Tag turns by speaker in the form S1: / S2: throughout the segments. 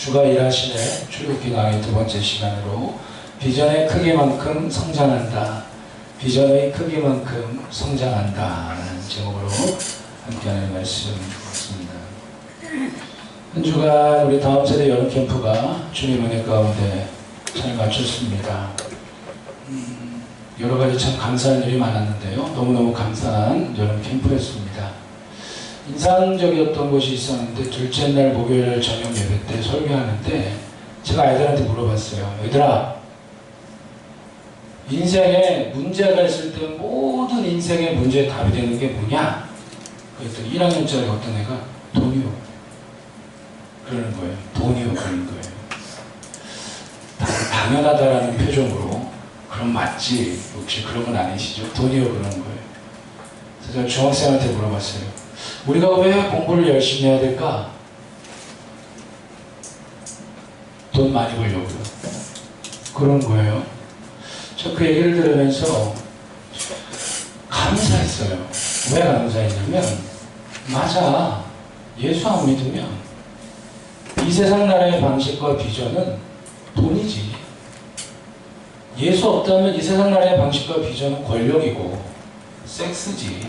S1: 주가 일하시네 출애굽기 강의 두 번째 시간으로 비전의 크기만큼 성장한다. 비전의 크기만큼 성장한다 라는 제목으로 함께하는 말씀 주었습니다. 한 주간 우리 다음 세대 여름 캠프가 주님 은혜 가운데 잘 마쳤습니다. 여러 가지 참 감사한 일이 많았는데요. 너무너무 감사한 여름 캠프였습니다. 인상적이었던 것이 있었는데 둘째 날 목요일 저녁 예배 때 설교하는데 제가 아이들한테 물어봤어요. 얘들아, 인생에 문제가 있을 때 모든 인생의 문제에 답이 되는 게 뭐냐? 그랬더니 1학년짜리 어떤 애가 돈이요. 그러는 거예요. 돈이요. 그러는 거예요. 당연하다라는 표정으로 그럼 맞지. 혹시 그런 건 아니시죠? 돈이요. 그러는 거예요. 그래서 제가 중학생한테 물어봤어요. 우리가 왜 공부를 열심히 해야 될까? 돈 많이 벌려고요. 그런 거예요. 저 그 얘기를 들으면서 감사했어요. 왜 감사했냐면 맞아. 예수 안 믿으면 이 세상 나라의 방식과 비전은 돈이지. 예수 없다면 이 세상 나라의 방식과 비전은 권력이고 섹스지.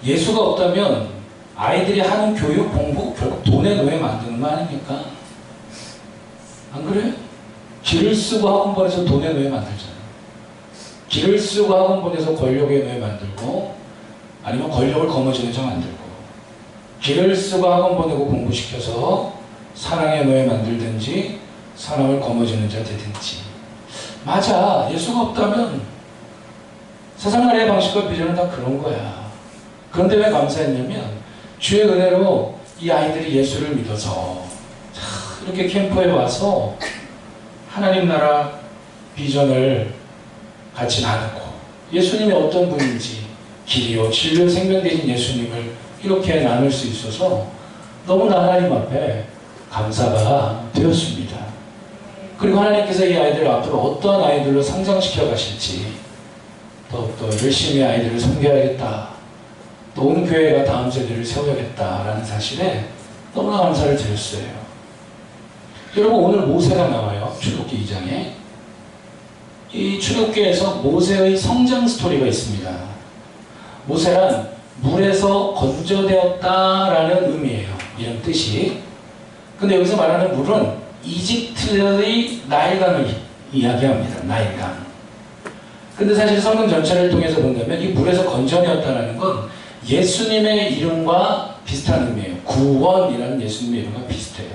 S1: 예수가 없다면 아이들이 하는 교육, 공부 결국 돈의 노예 만드는 거 아닙니까? 안 그래요? 길을 쓰고 학원 보내서 돈의 노예 만들잖아요. 길을 쓰고 학원 보내서 권력의 노예 만들고 아니면 권력을 거머쥐는 자 만들고 길을 쓰고 학원 보내고 공부시켜서 사랑의 노예 만들든지 사랑을 거머쥐는 자 되든지. 맞아. 예수가 없다면 세상 나라의 방식과 비전은 다 그런 거야. 그런데 왜 감사했냐면 주의 은혜로 이 아이들이 예수를 믿어서 이렇게 캠프에 와서 하나님 나라 비전을 같이 나누고 예수님이 어떤 분인지 길이요 진리요 생명 되신 예수님을 이렇게 나눌 수 있어서 너무나 하나님 앞에 감사가 되었습니다. 그리고 하나님께서 이 아이들 앞으로 어떤 아이들로 성장시켜 가실지 더욱더 열심히 아이들을 섬겨야겠다. 또 온 교회가 다음 세대를 세워야겠다라는 사실에 너무나 감사를 드렸어요. 여러분 오늘 모세가 나와요. 출애굽기 2장에. 이 출애굽기에서 모세의 성장 스토리가 있습니다. 모세란 물에서 건져되었다라는 의미예요. 이런 뜻이. 근데 여기서 말하는 물은 이집트의 나일강을 이야기합니다. 나일강. 근데 사실 성경 전체를 통해서 본다면 이 물에서 건져내었다라는 건 예수님의 이름과 비슷한 의미예요. 구원이라는 예수님의 이름과 비슷해요.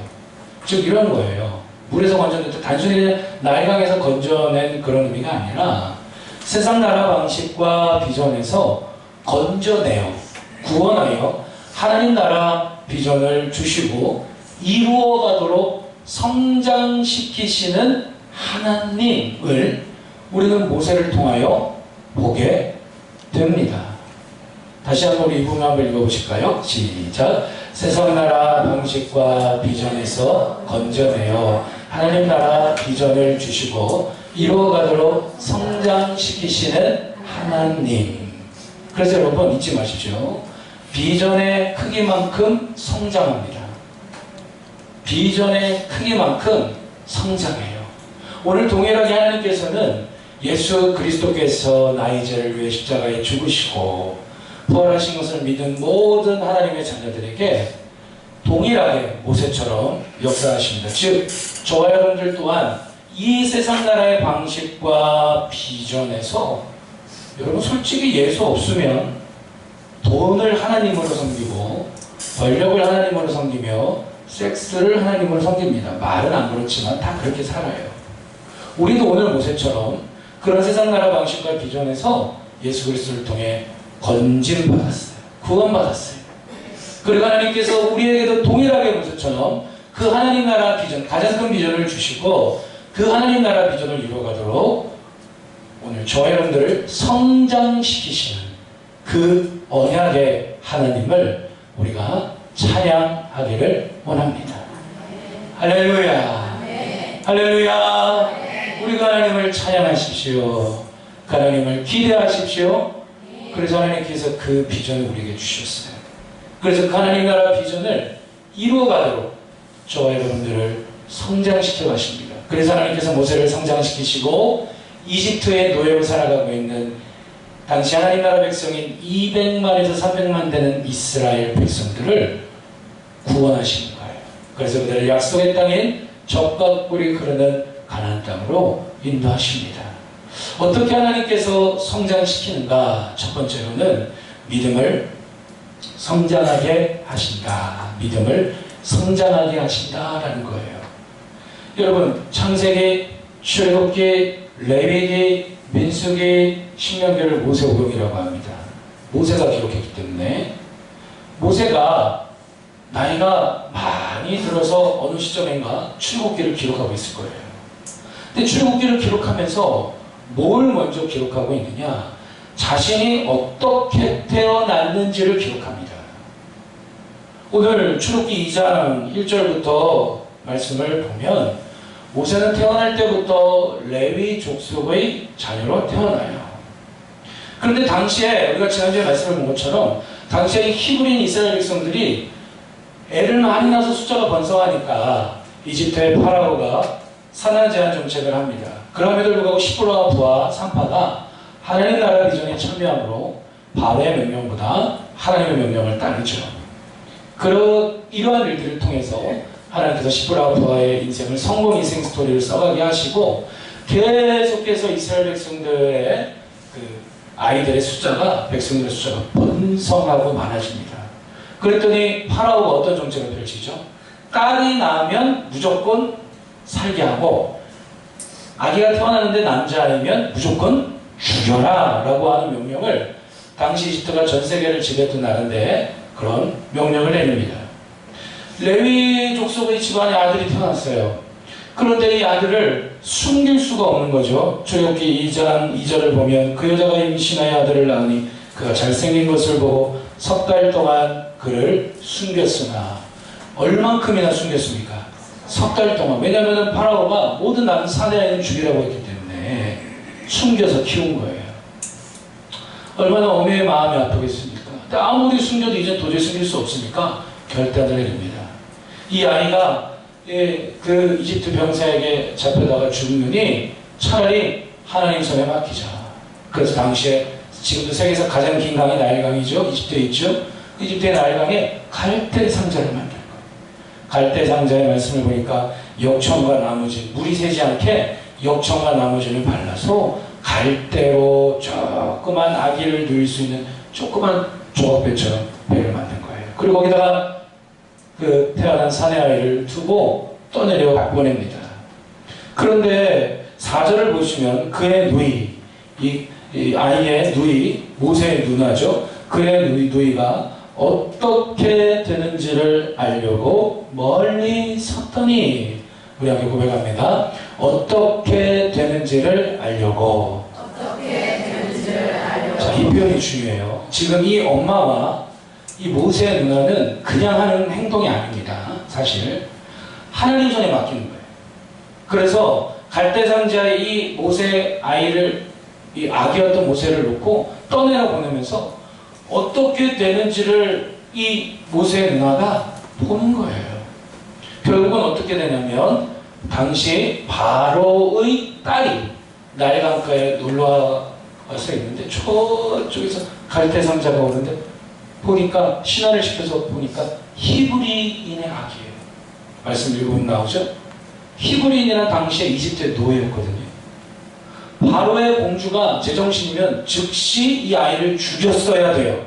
S1: 즉 이런 거예요. 물에서 건져냈다. 단순히 그냥 나일강에서 건져낸 그런 의미가 아니라 세상 나라 방식과 비전에서 건져내어 구원하여 하나님 나라 비전을 주시고 이루어가도록 성장시키시는 하나님을 우리는 모세를 통하여 보게 됩니다. 다시 한번 우리 이 부분 한번 읽어보실까요? 시작. 세상 나라 방식과 비전에서 건져내어 하나님 나라 비전을 주시고 이루어가도록 성장시키시는 하나님. 그래서 여러분 잊지 마십시오. 비전의 크기만큼 성장합니다. 비전의 크기만큼 성장해요. 오늘 동일하게 하나님께서는 예수 그리스도께서 나의 죄를 위해 십자가에 죽으시고 부활하신 것을 믿은 모든 하나님의 자녀들에게 동일하게 모세처럼 역사하십니다. 즉 저와 여러분들 또한 이 세상 나라의 방식과 비전에서 여러분 솔직히 예수 없으면 돈을 하나님으로 섬기고 권력을 하나님으로 섬기며 섹스를 하나님으로 섬깁니다. 말은 안 그렇지만 다 그렇게 살아요. 우리도 오늘 모세처럼 그런 세상 나라 방식과 비전에서 예수 그리스도를 통해 건짐받았어요. 구원받았어요. 그리고 하나님께서 우리에게도 동일하게 모세처럼 그 하나님 나라 비전, 가장 큰 비전을 주시고 그 하나님 나라 비전을 이루어가도록 오늘 저와 여러분들을 성장시키시는 그 언약의 하나님을 우리가 찬양하기를 원합니다. 할렐루야. 할렐루야. 우리가 하나님을 찬양하십시오. 그 하나님을 기대하십시오. 그래서 하나님께서 그 비전을 우리에게 주셨어요. 그래서 그 하나님 나라 비전을 이루어가도록 저와 여러분들을 성장시켜 가십니다. 그래서 하나님께서 모세를 성장시키시고 이집트의 노예로 살아가고 있는 당시 하나님 나라 백성인 200만에서 300만 되는 이스라엘 백성들을 구원하시는 거예요. 그래서 그들을 약속의 땅인 젖과 꿀이 흐르는 가나안 땅으로 인도하십니다. 어떻게 하나님께서 성장시키는가? 첫 번째로는 믿음을 성장하게 하신다. 믿음을 성장하게 하신다라는 거예요. 여러분, 창세기, 출애굽기, 레위기, 민수기, 신명기를 모세오경이라고 합니다. 모세가 기록했기 때문에 모세가 나이가 많이 들어서 어느 시점인가 출애굽기를 기록하고 있을 거예요. 근데 출애굽기를 기록하면서 뭘 먼저 기록하고 있느냐? 자신이 어떻게 태어났는지를 기록합니다. 오늘 출애굽기 2장 1절부터 말씀을 보면 모세는 태어날 때부터 레위 족속의 자녀로 태어나요. 그런데 당시에 우리가 지난주에 말씀을 본 것처럼 당시에 히브리인 이스라엘 백성들이 애를 많이 낳아서 숫자가 번성하니까 이집트의 파라오가 산란 제한 정책을 합니다. 그럼에도 불구하고 시브라와 부하 3파가 하나님 나라 비전에 참여함으로 바로의 명령보다 하나님의 명령을 따르죠. 이러한 일들을 통해서 하나님께서 시브라와 부하의 인생을 성공 인생 스토리를 써가게 하시고 계속해서 이스라엘 백성들의 아이들의 숫자가 백성들의 숫자가 번성하고 많아집니다. 그랬더니 파라오가 어떤 정책을 펼치죠? 딸이 낳으면 무조건 살게 하고 아기가 태어나는데 남자아이면 무조건 죽여라 라고 하는 명령을 당시 이집트가 전 세계를 지배했던 나라인데 그런 명령을 내립니다. 레위 족속의 집안에 아들이 태어났어요. 그런데 이 아들을 숨길 수가 없는 거죠. 출애굽기 2장 2절을 보면 그 여자가 임신하여 아들을 낳으니 그가 잘생긴 것을 보고 석 달 동안 그를 숨겼으나 얼만큼이나 숨겼습니까? 석 달 동안. 왜냐하면 파라오가 모든 남은 사내아이는 죽이라고 했기 때문에 숨겨서 키운 거예요. 얼마나 어머니의 마음이 아프겠습니까? 근데 아무리 숨겨도 이제 도저히 숨길 수 없으니까 결단을 내립니다. 이 아이가 그 이집트 병사에게 잡혀다가 죽느니 차라리 하나님 손에 맡기자. 그래서 당시에 지금도 세계에서 가장 긴 강이 나일강이죠. 이집트에 있죠. 이집트의 나일강에 갈대 상자를 만들 거예요. 갈대 상자의 말씀을 보니까 역청과 나무진, 물이 새지 않게 역청과 나무진을 발라서 갈대로 조그만 아기를 누일 수 있는 조그만 조각배처럼 배를 만든 거예요. 그리고 거기다가 그 태어난 사내아이를 두고 떠내려 보냅니다. 그런데 4절을 보시면 그의 누이, 이 아이의 누이, 모세의 누나죠. 그의 누이가 어떻게 되는지를 알려고 멀리 섰더니 우리 함께 고백합니다. 어떻게 되는지를 알려고. 자, 이 표현이 중요해요. 지금 이 엄마와 이 모세의 누나는 그냥 하는 행동이 아닙니다. 사실 하나님 손에 맡기는 거예요. 그래서 갈대상자에 이 모세 아이를, 이 아기였던 모세를 놓고 떠내려 보내면서 어떻게 되는지를 이 모세의 누나가 보는 거예요. 결국은 어떻게 되냐면 당시 바로의 딸이 나일강가에 놀러 와서 있는데 저쪽에서 갈대상자가 오는데 보니까 신화를 시켜서 보니까 히브리인의 아기예요. 말씀 읽어보면 나오죠? 히브리인이란 당시에 이집트의 노예였거든요. 바로의 공주가 제정신이면 즉시 이 아이를 죽였어야 돼요.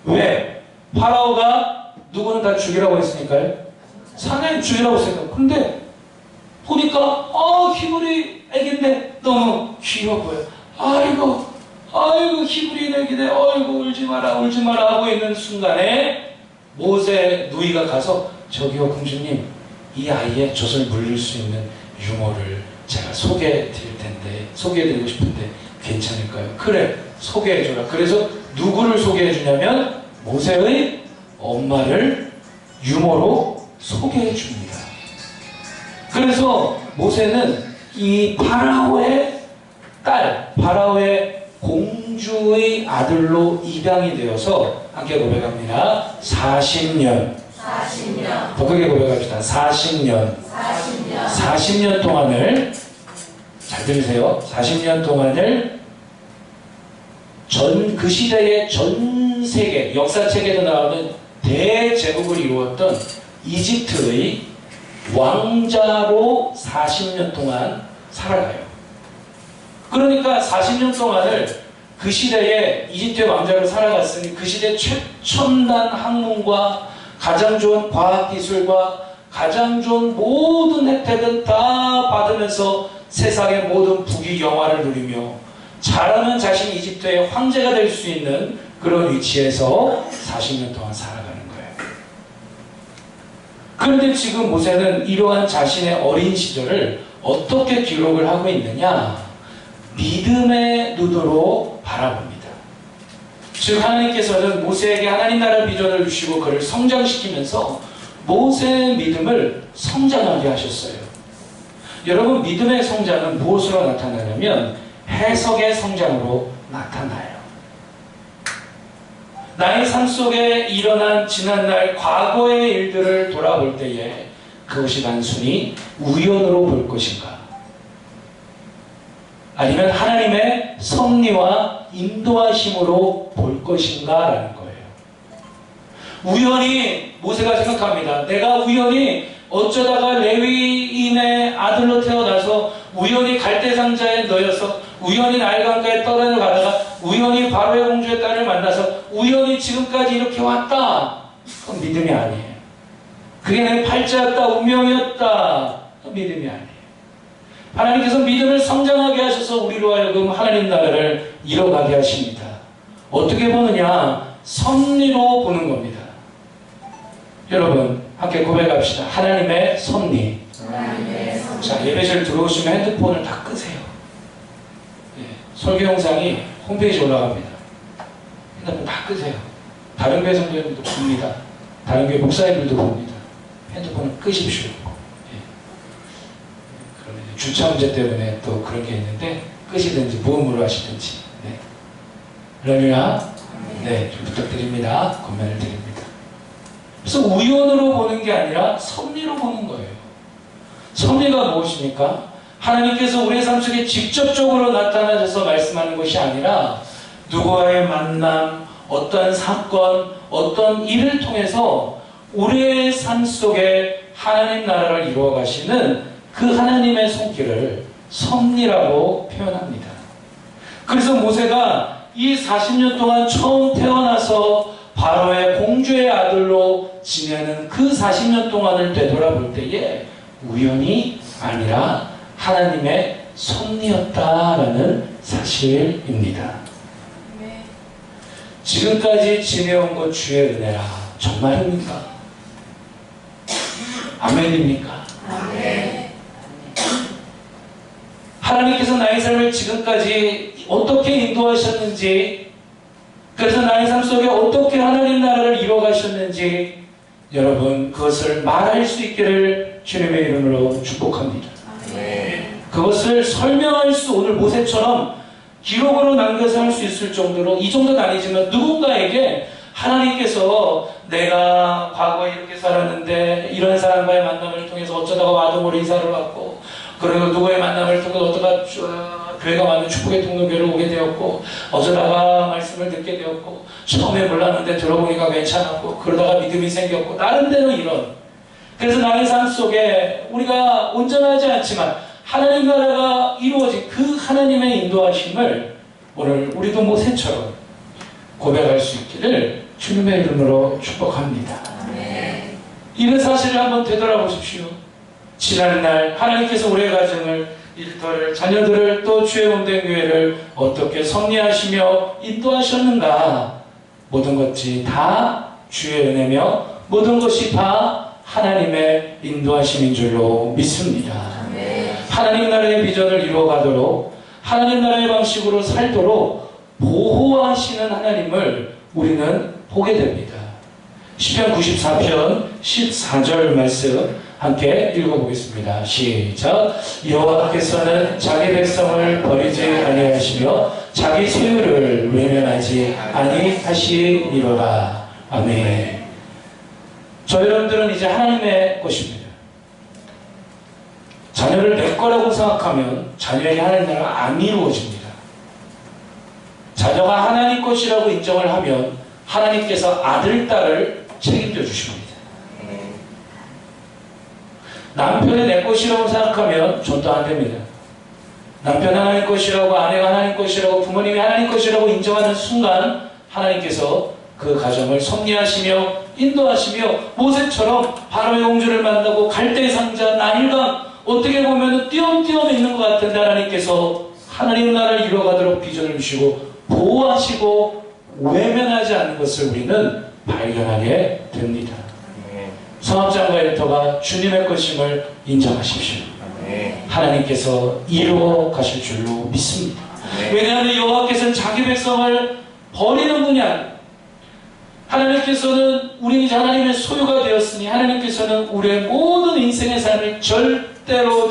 S1: 왜? 파라오가 누구는 다 죽이라고 했으니까요. 사내인 죽이라고 했으니까. 근데 보니까 히브리 애기인데 너무 귀여워 보여. 아이고 히브리인 애기네. 아이고 울지 마라 하고 있는 순간에 모세 누이가 가서 저기요 공주님, 이 아이의 젖을 물릴 수 있는 유모를 제가 소개해드리고 싶은데 괜찮을까요? 그래, 소개해줘라. 그래서 누구를 소개해주냐면 모세의 엄마를 유모로 소개해줍니다. 그래서 모세는 이 파라오의 딸, 파라오의 공주의 아들로 입양이 되어서 함께 고백합니다. 40년 더 크게 고백합시다. 40년 동안을, 잘 들으세요. 40년 동안을 그 시대의 전 세계, 역사책에도 나오는 대제국을 이루었던 이집트의 왕자로 40년 동안 살아가요. 그러니까 40년 동안을 그 시대에 이집트의 왕자로 살아갔으니 그 시대 최첨단 학문과 가장 좋은 과학기술과 가장 좋은 모든 혜택은 다 받으면서 세상의 모든 부귀 영화를 누리며 잘하면 자신이 이집트의 황제가 될 수 있는 그런 위치에서 40년 동안 살아가는 거예요. 그런데 지금 모세는 이러한 자신의 어린 시절을 어떻게 기록을 하고 있느냐? 믿음의 눈으로 바라봅니다. 즉 하나님께서는 모세에게 하나님 나라 비전을 주시고 그를 성장시키면서 모세의 믿음을 성장하게 하셨어요. 여러분, 믿음의 성장은 무엇으로 나타나냐면 해석의 성장으로 나타나요. 나의 삶 속에 일어난 지난날 과거의 일들을 돌아볼 때에 그것이 단순히 우연으로 볼 것인가? 아니면 하나님의 섭리와 인도하심으로 볼 것인가? 라는 거예요. 우연히 모세가 생각합니다. 내가 우연히 어쩌다가 레위인의 아들로 태어나서 우연히 갈대상자에 넣여서 우연히 나일강가에 떠내려가다가 우연히 바로의 공주의 딸을 만나서 우연히 지금까지 이렇게 왔다. 그건 믿음이 아니에요. 그게 내 팔자였다, 운명이었다. 그건 믿음이 아니에요. 하나님께서 믿음을 성장하게 하셔서 우리로 하여금 하나님 나라를 이뤄가게 하십니다. 어떻게 보느냐? 섭리로 보는 겁니다. 여러분 함께 고백합시다. 하나님의 섭리. 자, 예배실 들어오시면 핸드폰을 다 끄세요. 예, 설교 영상이 홈페이지에 올라갑니다. 핸드폰 다 끄세요. 다른 교회 성도님들도 봅니다. 다른 교회 목사님들도 봅니다. 핸드폰을 끄십시오. 예. 그러면 주차 문제 때문에 또 그런 게 있는데 끄시든지 무음으로 하시든지. 네. 할렐루야. 네, 좀 부탁드립니다. 권면을 드립니다. 그래서 우연으로 보는 게 아니라 섭리로 보는 거예요. 섭리가 무엇입니까? 하나님께서 우리의 삶 속에 직접적으로 나타나셔서 말씀하는 것이 아니라 누구와의 만남, 어떤 사건, 어떤 일을 통해서 우리의 삶 속에 하나님 나라를 이루어 가시는 그 하나님의 손길을 섭리라고 표현합니다. 그래서 모세가 이 40년 동안 처음 태어나서 바로의 공주의 아들로 지내는 그 40년 동안을 되돌아볼 때에 우연이 아니라 하나님의 섭리였다라는 사실입니다. 네. 지금까지 지내온 것 주의 은혜라. 정말입니까? 아멘입니까? 아멘. 하나님께서 나의 삶을 지금까지 어떻게 인도하셨는지, 그래서 나의 삶 속에 어떻게 하나님 나라를 이뤄가셨는지 여러분 그것을 말할 수 있기를 주님의 이름으로 축복합니다. 그것을 설명할 수, 오늘 모세처럼 기록으로 남겨서 할 수 있을 정도로, 이 정도는 아니지만 누군가에게 하나님께서 내가 과거에 이렇게 살았는데 이런 사람과의 만남을 통해서 어쩌다가 와동으로 이사를 왔고, 그리고 누구의 만남을 통해서 어쩌다가 교회가 많은 축복의 통로교회를 오게 되었고, 어쩌다가 말씀을 듣게 되었고, 처음에 몰랐는데 들어보니까 괜찮았고, 그러다가 믿음이 생겼고, 나름대로 이런. 그래서 나의 삶 속에 우리가 온전하지 않지만 하나님 나라가 이루어진 그 하나님의 인도하심을 오늘 우리도 모세처럼 고백할 수 있기를 주님의 이름으로 축복합니다. 네. 이런 사실을 한번 되돌아보십시오. 지난날 하나님께서 우리의 가정을, 일터를, 자녀들을, 또 주의 몸된 교회를 어떻게 섭리하시며 인도하셨는가. 모든 것이 다 주의 은혜며 모든 것이 다 하나님의 인도하심인 줄로 믿습니다. 네. 하나님 나라의 비전을 이루어가도록, 하나님 나라의 방식으로 살도록 보호하시는 하나님을 우리는 보게 됩니다. 시편 94편 14절 말씀 함께 읽어보겠습니다. 시작. 여호와께서는 자기 백성을 버리지 아니하시며 자기 소유를 외면하지 아니하시리로다. 아멘. 저 여러분들은 이제 하나님의 것입니다. 자녀를 내 거라고 생각하면 자녀에게 하나님 나라가 안 이루어집니다. 자녀가 하나님 것이라고 인정을 하면 하나님께서 아들, 딸을 책임져 주십니다. 남편이 내 것이라고 생각하면 전도 안 됩니다. 남편 하나님 것이라고, 아내가 하나님 것이라고, 부모님이 하나님 것이라고 인정하는 순간 하나님께서 그 가정을 섭리하시며 인도하시며 모세처럼 바로의 공주를 만나고 갈대의 상자, 나일강, 어떻게 보면 띄엄띄엄 있는 것 같은데 하나님께서 하나님 나라를 이루어가도록 비전을 주시고 보호하시고 외면하지 않는 것을 우리는 발견하게 됩니다. 성합장과 일터가 주님의 것임을 인정하십시오. 하나님께서 이루어 가실 줄로 믿습니다. 왜냐하면 여호와께서는 자기 백성을 버리는 분이 아니에요. 하나님께서는 우리 이제 하나님의 소유가 되었으니 하나님께서는 우리의 모든 인생의 삶을 절대로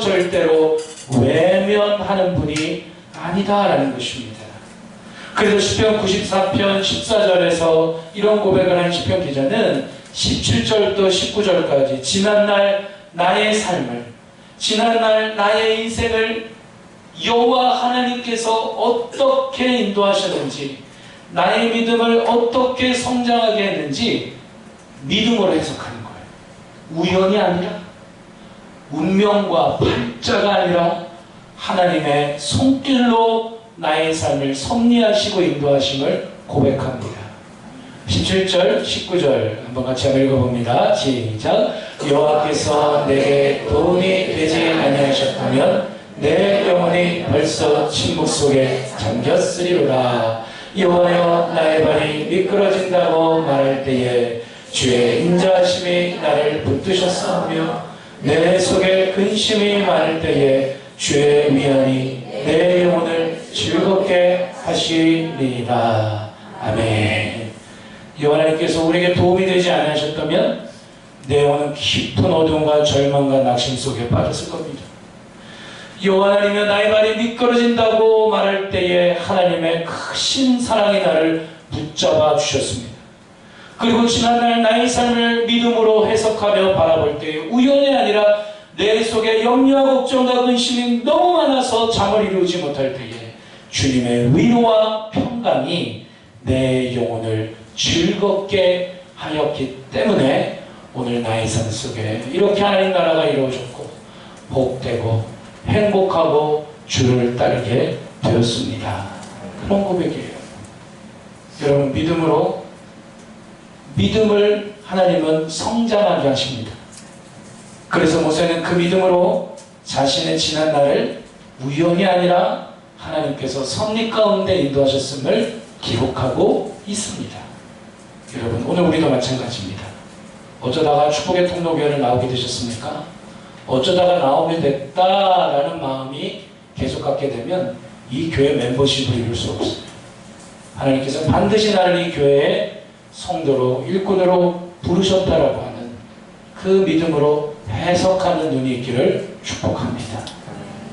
S1: 외면하는 분이 아니다라는 것입니다. 그래서 시편 94편 14절에서 이런 고백을 한 시편 기자는 17절부터 19절까지 지난날 나의 삶을, 지난날 나의 인생을 여호와 하나님께서 어떻게 인도하셨는지, 나의 믿음을 어떻게 성장하게 했는지 믿음으로 해석하는 거예요. 우연이 아니라, 운명과 팔자가 아니라 하나님의 손길로 나의 삶을 섭리하시고 인도하심을 고백합니다. 17절, 19절 한번 같이 한번 읽어봅니다. 시작. 여호와께서 내게 도움이 되지 아니하셨다면 내 영혼이 벌써 침묵 속에 잠겼으리로다. 여호와여, 나의 발이 미끄러진다고 말할 때에 주의 인자하심이 나를 붙드셨사오며 내 속에 근심이 많을 때에 주의 위안이 내 영혼을 즐겁게 하시리라. 아멘. 여호와 하나님께서 우리에게 도움이 되지 않으셨다면 내 영혼은 깊은 어둠과 절망과 낙심 속에 빠졌을 겁니다. 여호와 하나님이여, 나의 발이 미끄러진다고 말할 때에 하나님의 크신 사랑이 나를 붙잡아 주셨습니다. 그리고 지난날 나의 삶을 믿음으로 해석하며 바라볼 때에 우연이 아니라 내 속에 염려와 걱정과 근심이 너무 많아서 잠을 이루지 못할 때에 주님의 위로와 평강이 내 영혼을 즐겁게 하였기 때문에 오늘 나의 삶 속에 이렇게 하나님 나라가 이루어졌고 복되고 행복하고 주를 따르게 되었습니다. 그런 고백이에요. 여러분, 믿음을 하나님은 성장하게 하십니다. 그래서 모세는 그 믿음으로 자신의 지난 날을 우연이 아니라 하나님께서 섭리 가운데 인도하셨음을 기록하고 있습니다. 여러분, 오늘 우리도 마찬가지입니다. 어쩌다가 축복의 통로교회를 나오게 되셨습니까? 어쩌다가 나오게 됐다라는 마음이 계속 갖게 되면 이 교회 멤버십을 이룰 수 없어요. 하나님께서 반드시 나를 이 교회의 성도로, 일꾼으로 부르셨다라고 하는 그 믿음으로 해석하는 눈이 있기를 축복합니다.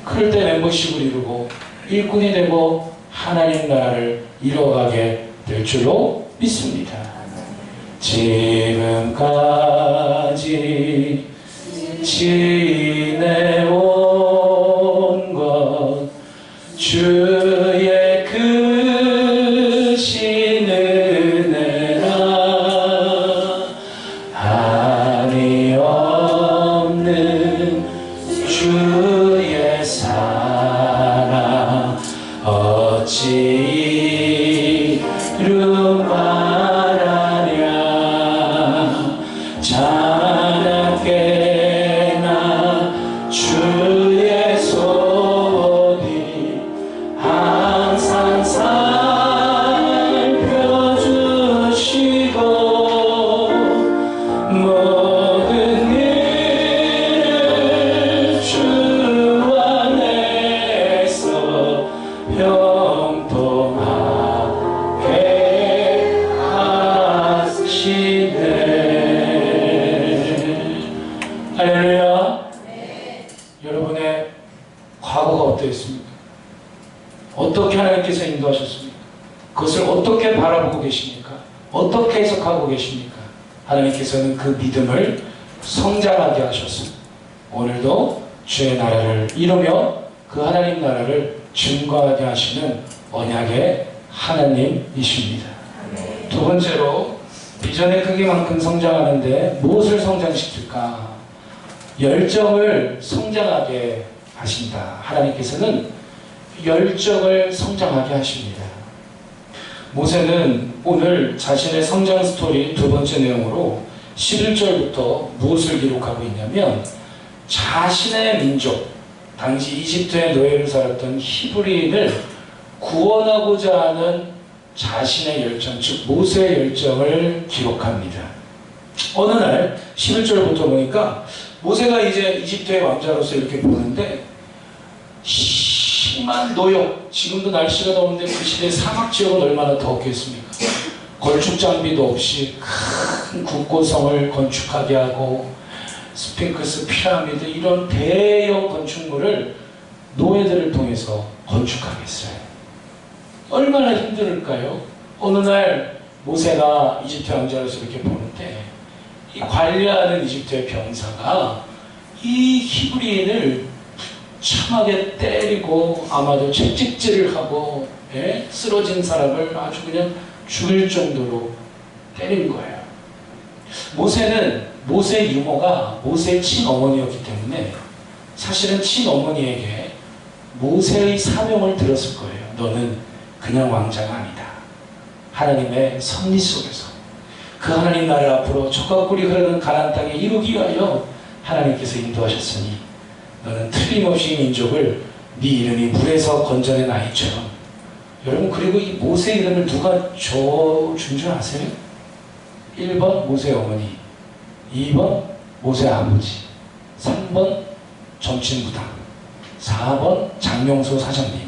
S1: 그럴 때 멤버십을 이루고 일꾼이 되고 하나님 나라를 이뤄가게 될 줄로 믿습니다. 지금까지 지내온 것 주의 크신 은혜라 한이 없는 주의 사랑 어찌 이루 말하랴 자나깨나 주의 소원이 항상 살펴주시고 모든 일을 주 안에서 형통하게 하시네. 할렐루야. 여러분의 과거가 어떠했습니까? 어떻게 하나님께서 인도하셨습니까? 그것을 어떻게 바라보고 계십니까? 어떻게 해석하고 계십니까? 하나님께서는 그 믿음을 성장하게 하셔서 오늘도 주의 나라를 이루며 그 하나님 나라를 증거하게 하시는 언약의 하나님이십니다. 두 번째로 비전의 크기만큼 성장하는데 무엇을 성장시킬까? 열정을 성장하게 하신다. 하나님께서는 열정을 성장하게 하십니다. 모세는 오늘 자신의 성장 스토리 두 번째 내용으로 11절부터 무엇을 기록하고 있냐면 자신의 민족, 당시 이집트의 노예로 살았던 히브리인을 구원하고자 하는 자신의 열정, 즉 모세의 열정을 기록합니다. 어느 날 11절부터 보니까 모세가 이제 이집트의 왕자로서 이렇게 보는데 심한 노역, 지금도 날씨가 더운데 그 시대 사막 지역은 얼마나 더웠겠습니까? 건축 장비도 없이 큰 국고성을 건축하게 하고 스핑크스, 피라미드 이런 대형 건축물을 노예들을 통해서 건축하게 했어요. 얼마나 힘들을까요? 어느 날 모세가 이집트 왕자로서 이렇게 보는데 이 관리하는 이집트의 병사가 이 히브리인을 참하게 때리고 아마도 채찍질을 하고 쓰러진 사람을 아주 그냥 죽일 정도로 때린 거예요. 모세는 모세의 이모가 모세의 친어머니였기 때문에 사실은 친어머니에게 모세의 사명을 들었을 거예요. 너는 그냥 왕자가 아니다. 하나님의 섭리 속에서 그 하나님 나라를 앞으로 젖과 꿀이 흐르는 가나안 땅에 이루기 위하여 하나님께서 인도하셨으니 너는 틀림없이 민족을 네 이름이 물에서 건져낸 아이처럼. 여러분, 그리고 이 모세 이름을 누가 준 줄 아세요? 1번 모세 어머니, 2번 모세 아버지, 3번 정치부당, 4번 장명소 사장님,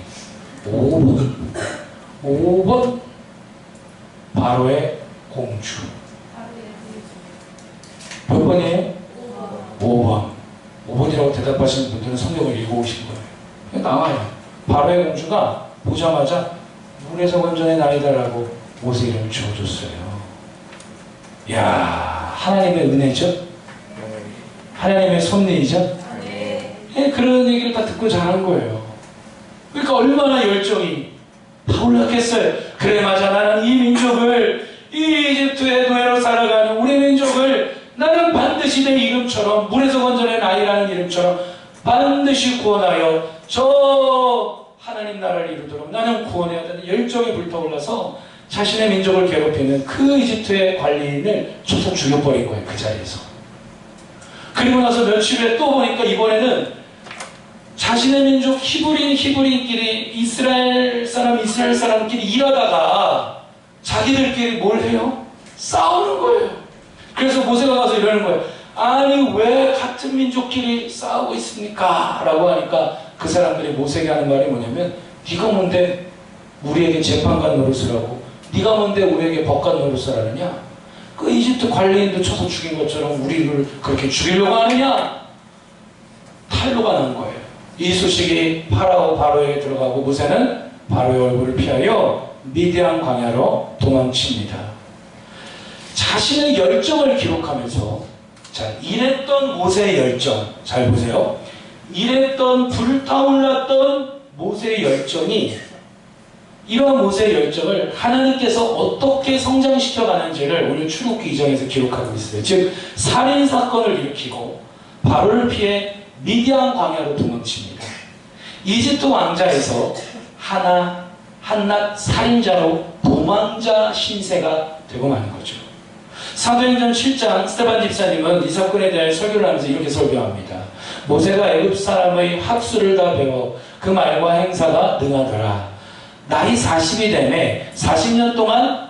S1: 5번 바로의 공주. 몇 번이에요? 5번. 5번이라고 대답하시는 분들은 성경을 읽어오신 거예요. 나와요. 바로의 공주가 보자마자 물에서 건져낸 아이다라고 모세 이름을 지어줬어요. 이야, 하나님의 은혜죠? 하나님의 섭리이죠? 네, 그런 얘기를 다 듣고 자란 거예요. 그러니까 얼마나 열정이 타올랐겠어요. 그래, 맞아. 나는 이 민족을, 이 이집트의 노예로 살아가는 우리 민족을 나는 반드시 내 이름처럼, 물에서 건져낸 아이라는 이름처럼 반드시 구원하여 저 하나님 나라를 이루도록 나는 구원해야 되는 열정이 불타올라서 자신의 민족을 괴롭히는 그 이집트의 관리인을 쳐서 죽여버린 거예요. 그 자리에서. 그리고 나서 며칠 후에 또 보니까 이번에는 자신의 민족 히브리인끼리 이스라엘 사람끼리 일하다가 자기들끼리 뭘 해요? 싸우는 거예요. 그래서 모세가 가서 이러는 거예요. 아니, 왜 같은 민족끼리 싸우고 있습니까? 라고 하니까 그 사람들이 모세에게 하는 말이 뭐냐면, 네가 뭔데 우리에게 재판관 노릇을 하고 네가 뭔데 우리에게 법관 노릇을 하느냐? 그 이집트 관리인도 쳐서 죽인 것처럼 우리를 그렇게 죽이려고 하느냐? 탈로가 난 거예요. 이 소식이 바로에게 들어가고 모세는 바로의 얼굴을 피하여 미디안 광야로 도망칩니다. 자신의 열정을 기록하면서, 자, 이랬던 모세의 열정, 잘 보세요. 이랬던 불타올랐던 모세의 열정이, 이러한 모세의 열정을 하나님께서 어떻게 성장시켜 가는지를 오늘 출애굽기 2장에서 기록하고 있어요. 즉, 살인사건을 일으키고 바로를 피해 미디안 광야로 도망칩니다. 이집트 왕자에서 한낱 살인자로 도망자 신세가 되고 마는 거죠. 사도행전 7장 스데반 집사님은 이 사건에 대해 설교를 하면서 이렇게 설교합니다. 모세가 애굽 사람의 학수를 다 배워 그 말과 행사가 능하더라. 나이 40이 되매 40년 동안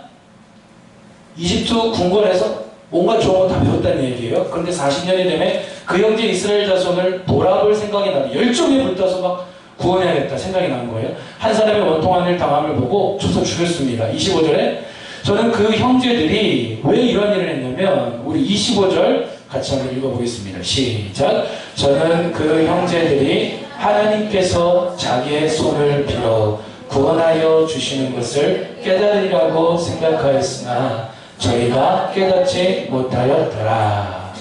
S1: 이집트 궁궐에서 뭔가 좋은 거 다 배웠다는 얘기예요. 그런데 40년이 되매 그 형제 이스라엘 자손을 돌아볼 생각이 나고 열정에 불타서 막 구원해야겠다 생각이 난 거예요. 한 사람의 원통한 일 당함을 보고 쳐서 죽였습니다. 25절에 저는 그 형제들이 왜 이런 일을 했냐면, 우리 25절 같이 한번 읽어보겠습니다. 시작. 저는 그 형제들이 하나님께서 자기의 손을 빌어 구원하여 주시는 것을 깨달으리라고 생각하였으나 저희가 깨닫지 못하였더라.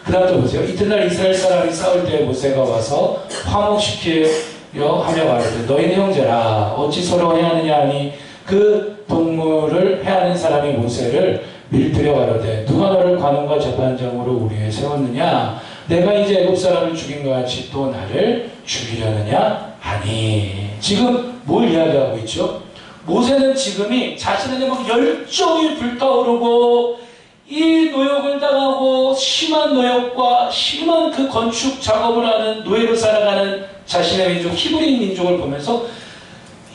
S1: 그 다음 또 보세요. 이튿날 이스라엘 사람이 싸울 때 모세가 와서 화목시키려 하며 말하되 너희는 형제라 어찌 서로 해하느냐 하니 그 동물을 해하는 사람이 모세를 밀들여 가로되 누가 너를 관원과 재판장으로 우리 위에 세웠느냐 내가 이제 애굽 사람을 죽인 것 같이 또 나를 죽이려느냐 하니. 지금 뭘 이야기하고 있죠? 모세는 지금이 자신에게 막 열정이 불타오르고 이 노역을 당하고 심한 노역과 심한 그 건축 작업을 하는 노예로 살아가는 자신의 민족 히브리 민족을 보면서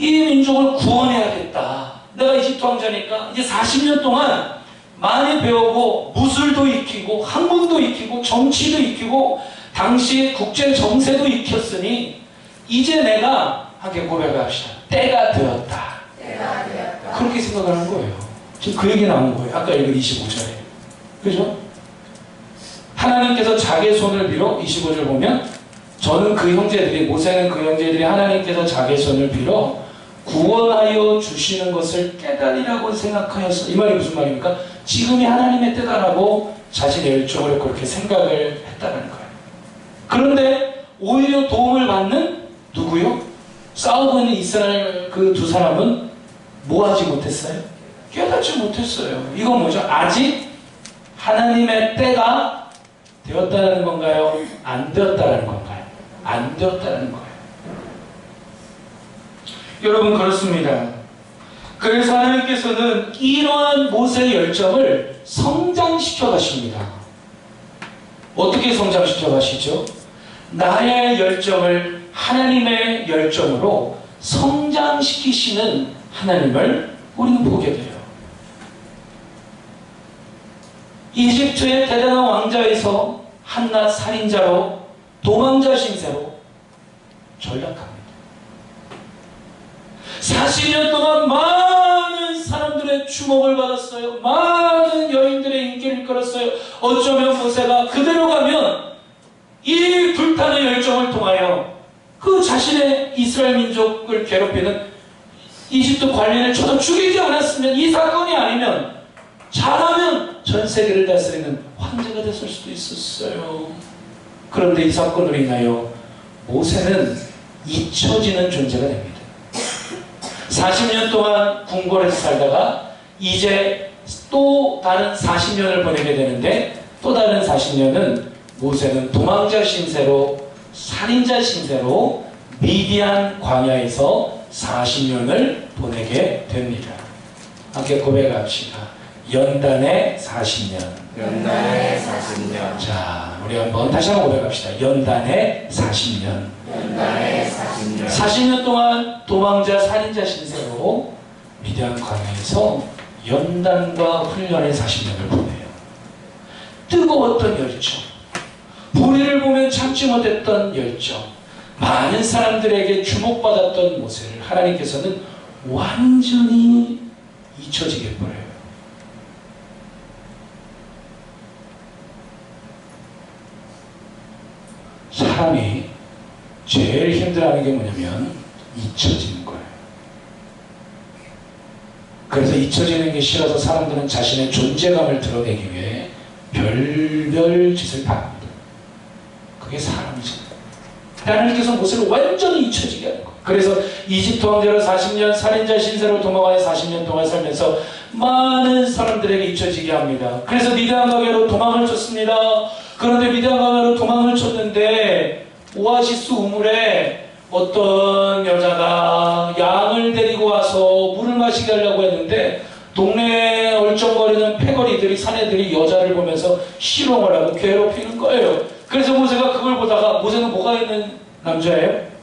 S1: 이 민족을 구원해야겠다. 내가 이집트 왕자니까 이제 40년 동안 많이 배우고 무술도 익히고 학문도 익히고 정치도 익히고 당시 국제 정세도 익혔으니 이제 내가 함께 고백합시다. 때가 되었다. 그렇게 생각하는 거예요. 지금 그 얘기 나온 거예요. 아까 읽은 25절에. 그죠? 하나님께서 자기의 손을 빌어 25절 보면 저는 그 형제들이 모세는 그 형제들이 하나님께서 자기의 손을 빌어 구원하여 주시는 것을 깨달으라고 생각하였어. 이 말이 무슨 말입니까? 지금이 하나님의 때다라고 자신의 열정으로 그렇게 생각을 했다는 거예요. 그런데 오히려 도움을 받는 누구요? 싸우고 있는 이스라엘 그 두 사람은 뭐 하지 못했어요? 깨닫지 못했어요. 이건 뭐죠? 아직 하나님의 때가 되었다는 건가요? 안 되었다는 건가요? 안 되었다는 거예요. 여러분 그렇습니다. 그래서 하나님께서는 이러한 모세의 열정을 성장시켜 가십니다. 어떻게 성장시켜 가시죠? 나의 열정을 하나님의 열정으로 성장시키시는 하나님을 우리는 보게 돼요. 이집트의 대단한 왕자에서 한낱 살인자로 도망자 신세로 전락합니다. 40년 동안 많은 사람들의 주목을 받았어요. 많은 여인들의 인기를 끌었어요. 어쩌면 모세가 그대로 가면 이 불타는 열정을 통하여 그 자신의 이스라엘 민족을 괴롭히는 이집트 관리를 쳐서 죽이지 않았으면 이 사건이 아니면 잘하면 전 세계를 다스리는 황제가 됐을 수도 있었어요. 그런데 이 사건으로 인하여 모세는 잊혀지는 존재가 됩니다. 40년 동안 궁궐에서 살다가 이제 또 다른 40년을 보내게 되는데 또 다른 40년은 모세는 도망자 신세로 살인자 신세로 미디안 광야에서 40년을 보내게 됩니다. 함께 고백합시다. 연단의 40년.
S2: 연단의 40년.
S1: 자, 우리 한번 다시 한번 고백합시다. 연단의 40년.
S2: 연단의 40년.
S1: 40년 동안 도망자 살인자 신세로 미디안 광야에서 연단과 훈련의 40년을 보내요. 뜨거웠던 열정, 불의를 보면 참지 못했던 열정, 많은 사람들에게 주목받았던 모세를 하나님께서는 완전히 잊혀지게 해버려요. 사람이 제일 힘들어하는 게 뭐냐면 잊혀지는 거예요. 그래서 잊혀지는 게 싫어서 사람들은 자신의 존재감을 드러내기 위해 별별 짓을 합니다. 그게 사람이죠. 하나님께서 모세를 완전히 잊혀지게 하는 거예요. 그래서 이집트 왕자로 40년, 살인자 신세로 도망하여 40년 동안 살면서 많은 사람들에게 잊혀지게 합니다. 그래서 미디안 광야로 도망을 쳤습니다. 그런데 미디안 광야로 도망을 쳤는데 오아시스 우물에 어떤 여자가 양을 데리고 와서 물을 마시게 하려고 했는데 동네에 얼쩡거리는 패거리들이 사내들이 여자를 보면서 실험을 하고 괴롭히는 거예요. 그래서 모세가 그걸 보다가, 모세는 뭐가 있는 남자예요?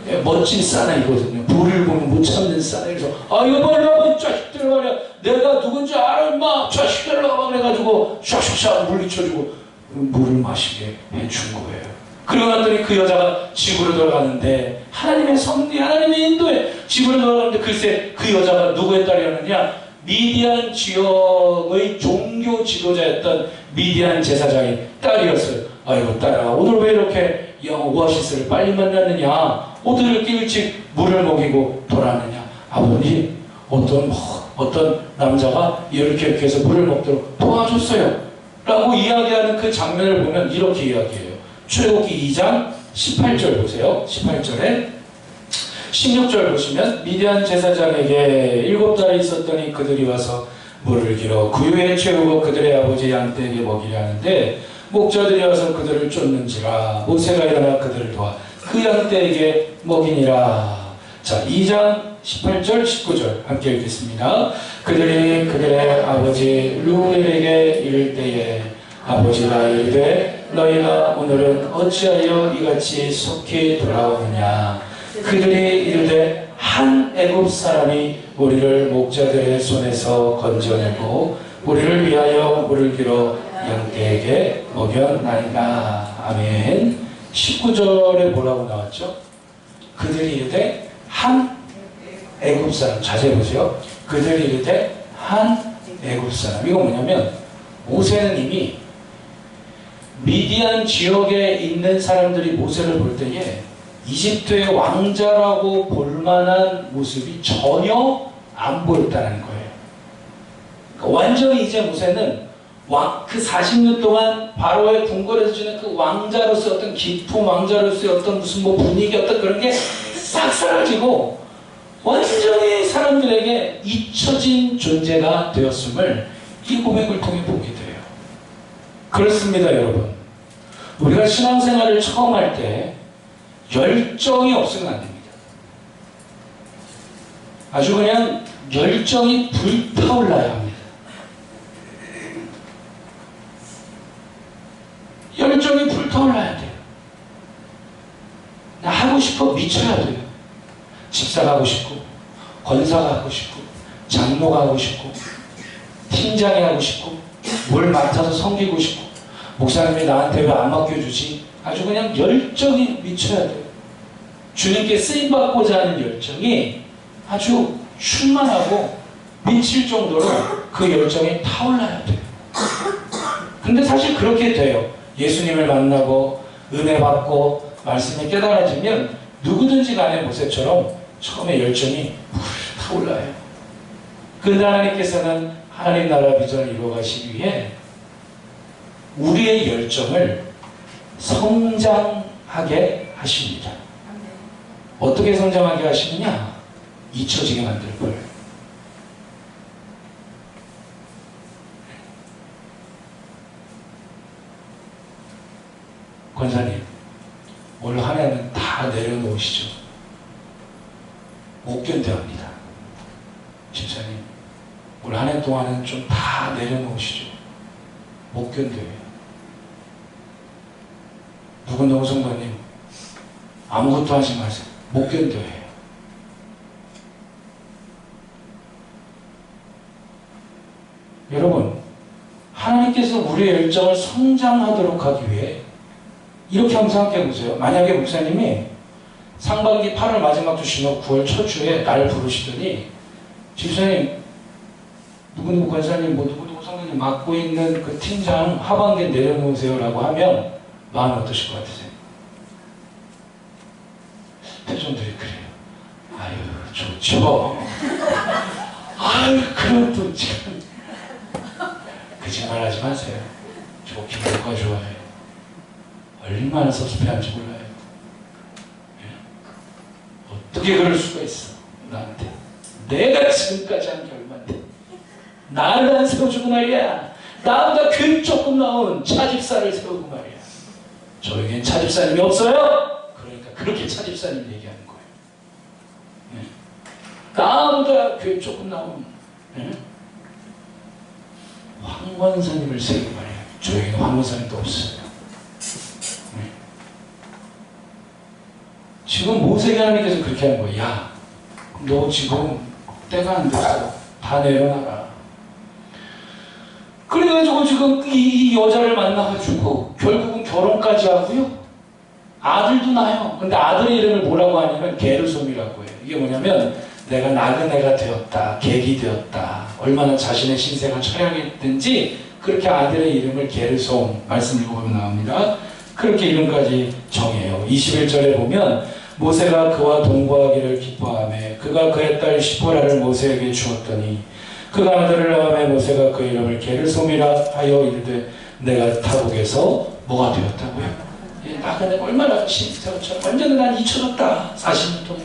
S1: 예, 멋진 사나이거든요. 불을 보면 못 참는 사나이. 그래서 아 이거 말이야 이 자식들 말이야 내가 누군지 알아 임마 자식들 막 그래가지고 샥샥샥 물리쳐주고 물을 마시게 해준 거예요. 그러고 났더니 그 여자가 집으로 돌아가는데 하나님의 섭리, 하나님의 인도에 집으로 돌아가는데 글쎄 그 여자가 누구의 딸이었느냐? 미디안 지역의 종교 지도자였던 미디안 제사장의 딸이었어요. 아이고 딸아 오늘 왜 이렇게 오아시스를 빨리 만났느냐? 오늘 이렇게 일찍 물을 먹이고 돌아왔느냐? 아버님 어떤 어떤 남자가 이렇게 해서 물을 먹도록 도와줬어요 라고 이야기하는 그 장면을 보면 이렇게 이야기해요. 출애굽기 2장 18절 보세요. 18절에 16절 보시면 미디안 제사장에게 7달이 있었더니 그들이 와서 물을 길어 구유에 채우고 그들의 아버지 양떼에게 먹이려 하는데 목자들이 와서 그들을 쫓는지라 모세가 일어나 그들을 도와 그 양떼에게 먹이니라. 자, 2장 18절 19절 함께 읽겠습니다. 그들이 그들의 아버지 루엘에게 이를 때에 아버지가 이르되 너희가 오늘은 어찌하여 이같이 속히 돌아오느냐. 그들이 이르되 한 애굽 사람이 우리를 목자들의 손에서 건져내고 우리를 위하여 물을 길어 양떼에게 먹였나이다. 아멘. 19절에 뭐라고 나왔죠? 그들이 이르되 한 애굽 사람. 자세히 보세요. 그들이 이르되 한 애굽 사람. 이거 뭐냐면 모세는 이미 미디안 지역에 있는 사람들이 모세를 볼 때에 이집트의 왕자라고 볼만한 모습이 전혀 안 보였다는 거예요. 그러니까 완전히 이제 모세는 그 40년 동안 바로의 궁궐에서 주는 그 왕자로서의 어떤 기품, 왕자로서의 어떤 무슨 뭐 분위기, 어떤 그런 게 싹 사라지고 완전히 사람들에게 잊혀진 존재가 되었음을 이 고백을 통해 보게 돼요. 그렇습니다, 여러분. 우리가 신앙생활을 처음 할 때 열정이 없으면 안 됩니다. 아주 그냥 열정이 불타올라야 합니다. 열정이 불타올라야 돼요. 나 하고 싶어 미쳐야 돼요. 집사가 하고 싶고, 권사가 하고 싶고, 장로가 하고 싶고, 팀장이 하고 싶고, 뭘 맡아서 섬기고 싶고, 목사님이 나한테 왜 안 맡겨주지? 아주 그냥 열정이 미쳐야 돼요. 주님께 쓰임받고자 하는 열정이 아주 충만하고 미칠 정도로 그 열정이 타올라야 돼요. 근데 사실 그렇게 돼요. 예수님을 만나고 은혜 받고 말씀이 깨달아지면 누구든지 간에 모세처럼 처음에 열정이 타올라요. 그런데 하나님께서는 하나님 나라 비전을 이루어가시기 위해 우리의 열정을 성장하게 하십니다. 어떻게 성장하게 하시느냐? 잊혀지게 만들 거예요. 권사님, 올 한 해는 다 내려놓으시죠. 못 견뎌합니다. 집사님, 올 한 해 동안은 좀 다 내려놓으시죠. 못 견뎌요. 누구 성도님, 아무것도 하지 마세요. 못 견뎌요. 여러분, 하나님께서 우리의 열정을 성장하도록 하기 위해 이렇게 한번 생각해 보세요. 만약에 목사님이 상반기 8월 마지막 주 쉬고 9월 첫 주에 날 부르시더니 집사님, 누구누구 권사님, 뭐 누구누구 성도님 맡고 있는 그 팀장 하반기에 내려놓으세요 라고 하면 마음 어떠실 것 같으세요? 대중들이 그래요. 아유, 좋죠. 아유, 그럼 또 지금 거짓말 하지 마세요. 좋긴 뭐가 좋아요. 얼마나 섭섭해한지 몰라요. 어떻게 그럴 수가 있어, 나한테. 내가 지금까지 한 게 얼만데. 나를 안 세워주고 말이야. 나보다 교육 조금 나온 차집사를 세우고 말이야. 저에겐 차집사님이 없어요? 그러니까 그렇게 차집사님 얘기하는 거예요. 네. 나보다 교육 조금 나온 황 권사님을 세우고 말이야. 저에게는 황 권사님도 없어요. 네. 지금 모세에게 하나님께서 그렇게 하는 거예요. 야, 너 지금 때가 안 됐어. 다 내려놔라. 그래가지고 지금 이 여자를 만나가지고 결국은 결혼까지 하고요. 아들도 낳아요. 근데 아들의 이름을 뭐라고 하냐면 게르솜이라고 해요. 이게 뭐냐면 내가 나그네가 되었다, 객이 되었다, 얼마나 자신의 신세가 처량했든지 그렇게 아들의 이름을 게르솜, 말씀 읽어보면 나옵니다. 그렇게 이름까지 정해요. 21절에 보면 모세가 그와 동거하기를 기뻐하며 그가 그의 딸 시보라를 모세에게 주었더니 그가 아들을 낳음에 모세가 그 이름을 게르솜이라 하여 이르되 내가 타국에서 뭐가 되었다고요? 나가 내가 얼마나 완전히 난 잊혀졌다. 40년 동안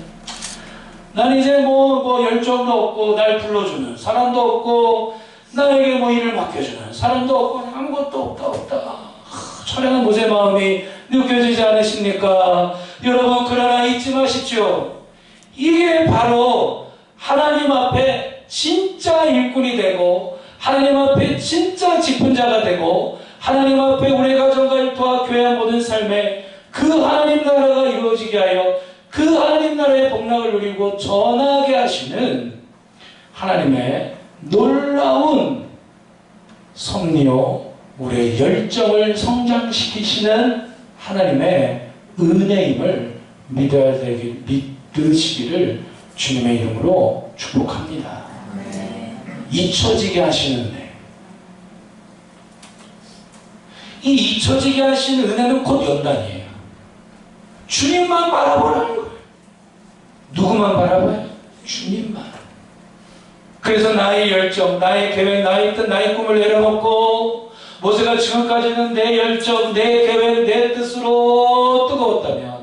S1: 난 이제 뭐 열정도 없고 날 불러주는 사람도 없고 나에게 뭐 일을 맡겨주는 사람도 없고 아무것도 없다. 처량한 모세 마음이 느껴지지 않으십니까? 여러분, 그러나 잊지 마십시오. 이게 바로 하나님 앞에 진짜 일꾼이 되고 하나님 앞에 진짜 짚은 자가 되고 하나님 앞에 우리 가정과 일터와 교회와 모든 삶에 그 하나님 나라가 이루어지게 하여 그 하나님 나라의 복락을 누리고 전하게 하시는 하나님의 놀라운 섭리요 우리의 열정을 성장시키시는 하나님의 은혜임을 믿으시기를 주님의 이름으로 축복합니다. 잊혀지게 하시는 은혜. 이 잊혀지게 하시는 은혜는 곧 연단이에요. 주님만 바라보라는 거예요. 누구만 바라봐요? 주님만. 그래서 나의 열정, 나의 계획, 나의 뜻, 나의 꿈을 내려놓고 모세가 지금까지는 내 열정, 내 계획, 내 뜻으로 뜨거웠다면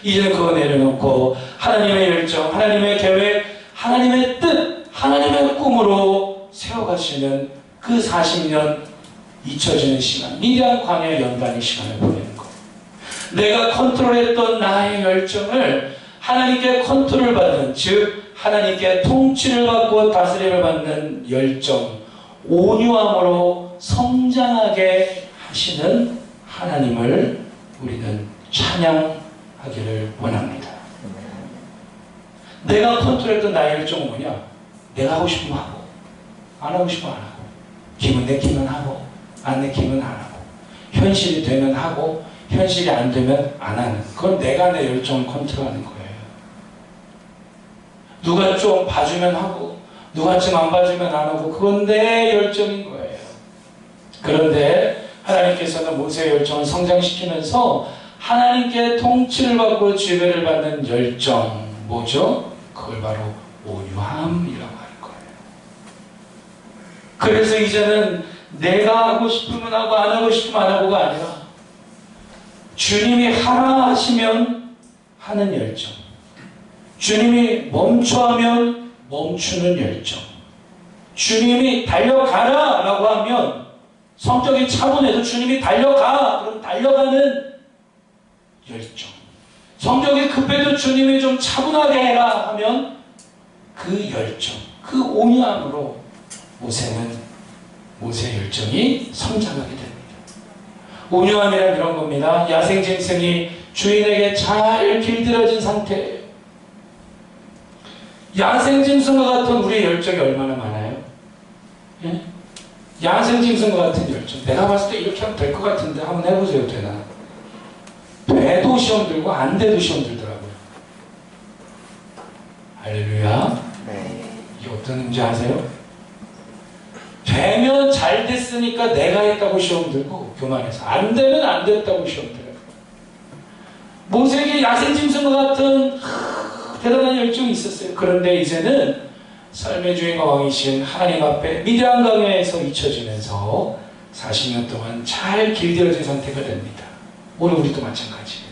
S1: 이제는 그거 내려놓고 하나님의 열정, 하나님의 계획, 하나님의 뜻, 하나님의 꿈으로 세워가시는 그 40년 잊혀지는 시간, 미디안 광야의 연단의 시간을 보내는 거예요. 내가 컨트롤했던 나의 열정을 하나님께 컨트롤받는, 즉 하나님께 통치를 받고 다스림을 받는 열정, 온유함으로 성장하게 하시는 하나님을 우리는 찬양하기를 원합니다. 내가 컨트롤했던 나의 열정은 뭐냐? 내가 하고 싶으면 하고 안 하고 싶으면 안 하고 기분 내키면 하고 안 내키면 안 하고 현실이 되면 하고 현실이 안 되면 안 하는, 그건 내가 내 열정을 컨트롤하는 거예요. 누가 좀 봐주면 하고 누가 좀 안 봐주면 안 하고 그건 내 열정인 거예요. 그런데 하나님께서는 모세의 열정을 성장시키면서 하나님께 통치를 받고 지배를 받는 열정, 뭐죠? 그걸 바로 온유함이라고 하는 거예요. 그래서 이제는 내가 하고 싶으면 하고 안 하고 싶으면 안 하고가 아니라 주님이 하라 하시면 하는 열정, 주님이 멈춰 하면 멈추는 열정, 주님이 달려가라 라고 하면 성적인 차분해도 주님이 달려가 그럼 달려가는 열정, 성적이 급해도 주님이 좀 차분하게 해라 하면 그 열정, 그 온유함으로 모세의 열정이 성장하게 됩니다. 온유함이란 이런 겁니다. 야생짐승이 주인에게 잘 길들여진 상태예요. 야생짐승과 같은 우리의 열정이 얼마나 많아요? 예? 야생짐승과 같은 열정. 내가 봤을 때 이렇게 하면 될 것 같은데 한번 해보세요. 되나? 돼도 시험 들고 안 돼도 시험 들더라고요. 할렐루야. 이게 어떤 의미인지 아세요? 되면 잘 됐으니까 내가 했다고 시험 들고 교만해서 안 되면 안 됐다고 시험 들어요. 모세에게 야생짐승과 같은 대단한 열정이 있었어요. 그런데 이제는 삶의 주인과 왕이신 하나님 앞에 미디안 강야에서 잊혀지면서 40년 동안 잘 길들여진 상태가 됩니다. 오늘 우리도 마찬가지예요.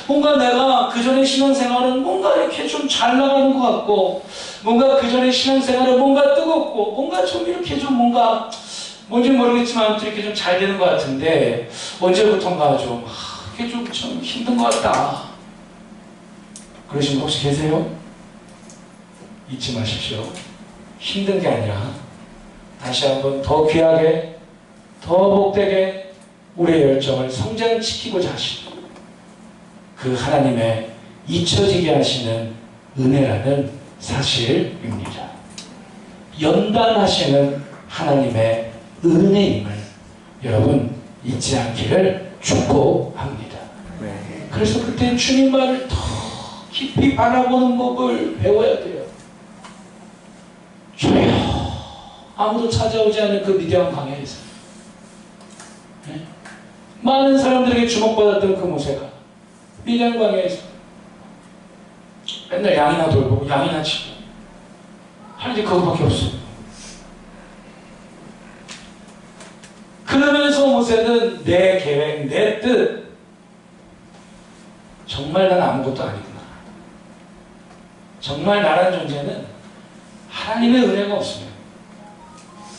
S1: 뭔가 내가 그전의 신앙생활은 뭔가 이렇게 좀 잘 나가는 것 같고 뭔가 그전의 신앙생활은 뭔가 뜨겁고 뭔가 좀 이렇게 좀 뭔가 뭔지 모르겠지만 아무튼 이렇게 좀 잘 되는 것 같은데 언제부턴가 좀 이게 좀 힘든 것 같다. 그러신 분 혹시 계세요? 잊지 마십시오. 힘든 게 아니라 다시 한번 더 귀하게 더 복되게 우리의 열정을 성장시키고자 하시는 그 하나님의 잊혀지게 하시는 은혜라는 사실입니다. 연단하시는 하나님의 은혜임을 여러분 잊지 않기를 축복합니다. 그래서 그때 주님만을 더 깊이 바라보는 법을 배워야 돼요. 주여, 아무도 찾아오지 않는 그 미디안 광야에서 많은 사람들에게 주목받았던 그 모세가 미디안 광야에서 맨날 양이나 돌보고 양이나 치고 할 일이 그것밖에 없어요. 그러면서 모세는 내 계획, 내 뜻, 정말 난 아무것도 아니구나. 정말 나라는 존재는 하나님의 은혜가 없으면,